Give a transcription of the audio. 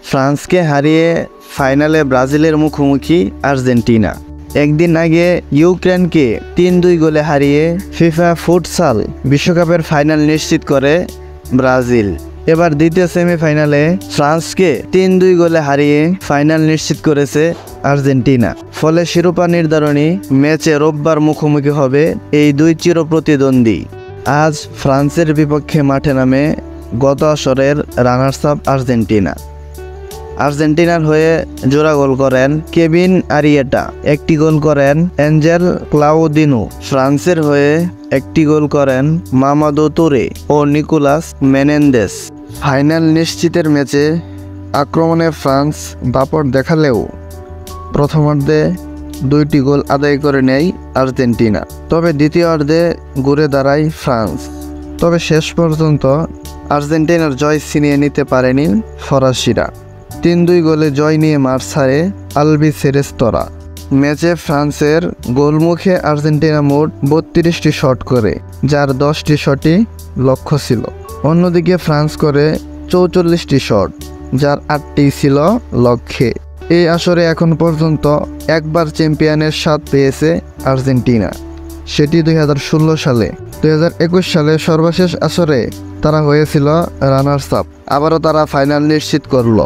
ফ্রান্সকে হারিয়ে ফাইনালে ব্রাজিলের মুখোমুখি আর্জেন্টিনা। একদিন আগে ইউক্রেনকে ৩-২ গোলে হারিয়ে ফিফা ফুটসাল বিশ্বকাপের ফাইনাল নিশ্চিত করে ব্রাজিল। এবার দ্বিতীয় সেমিফাইনালে ফ্রান্সকে ৩-২ গোলে হারিয়ে ফাইনাল নিশ্চিত করেছে আর্জেন্টিনা। ফলে শিরোপা নির্ধারণী ম্যাচে রোববার মুখোমুখি হবে এই দুই চিরপ্রতিদ্বন্দ্বী। আজ ফ্রান্সের বিপক্ষে মাঠে নামে গত আসরের রানার্স আপ আর্জেন্টিনা। আর্জেন্টিনার হয়ে জোড়া গোল করেন কেভিন আরিয়েটা, একটি গোল করেন অ্যাঞ্জেল ক্লাউদিনো। ফ্রান্সের হয়ে একটি গোল করেন মামাদো তুরে ও নিকোলাস মেনেন্দেস। ফাইনাল নিশ্চিতের ম্যাচে আক্রমণে ফ্রান্স দাপট দেখালেও প্রথমার্ধে 2টি গোল আদায় করে নেয় আর্জেন্টিনা। তবে দ্বিতীয়ার্ধে ঘুরে দাঁড়ায় ফ্রান্স। তবে শেষ পর্যন্ত আর্জেন্টিনার জয় ছিনিয়ে নিতে পারেনি ফরাসিরা। ৩-২ গোলে জয় নিয়ে মাঠ ছাড়ে আলবিসেরেস্তরা। ম্যাচে ফ্রান্সের গোলমুখে আর্জেন্টিনা মোট 32টি শট করে, যার 10টি শটই লক্ষ্য ছিল। অন্যদিকে ফ্রান্স করে 44টি শট, যার 8টি ছিল লক্ষ্যে। এই আসরে এখন পর্যন্ত একবার চ্যাম্পিয়নের স্বাদ পেয়েছে আর্জেন্টিনা, সেটি 2016 সালে। 2021 সালে সর্বশেষ আসরে তারা হয়েছিল রানার্স আপ। আবারও তারা ফাইনাল নিশ্চিত করল।